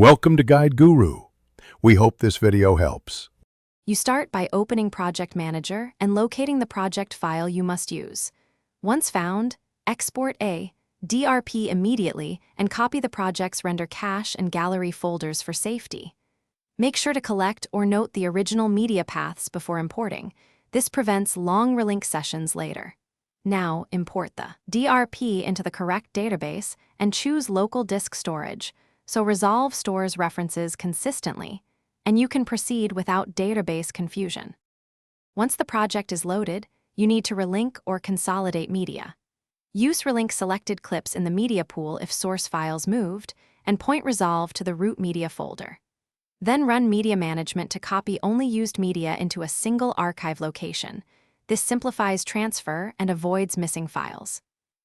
Welcome to Guide Guru. We hope this video helps. You start by opening Project Manager and locating the project file you must use. Once found, export a DRP immediately and copy the project's render cache and gallery folders for safety. Make sure to collect or note the original media paths before importing. This prevents long relink sessions later. Now, import the DRP into the correct database and choose local disk storage, so Resolve stores references consistently, and you can proceed without database confusion. Once the project is loaded, you need to relink or consolidate media. Use relink selected clips in the media pool if source files moved, and point Resolve to the root media folder. Then run media management to copy only used media into a single archive location. This simplifies transfer and avoids missing files.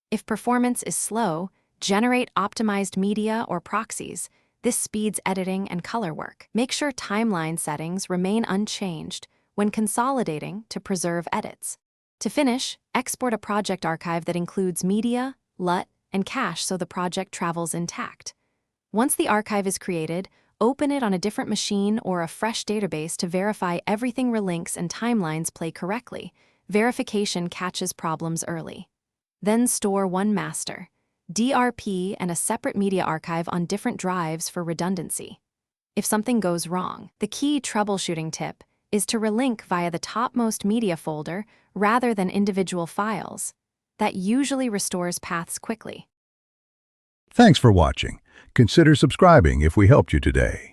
If performance is slow, generate optimized media or proxies. This speeds editing and color work. Make sure timeline settings remain unchanged when consolidating to preserve edits. To finish, export a project archive that includes media, LUT, and cache so the project travels intact. Once the archive is created, open it on a different machine or a fresh database to verify everything relinks and timelines play correctly. Verification catches problems early. Then store one master DRP and a separate media archive on different drives for redundancy. If something goes wrong, the key troubleshooting tip is to relink via the topmost media folder rather than individual files. That usually restores paths quickly. Thanks for watching. Consider subscribing if we helped you today.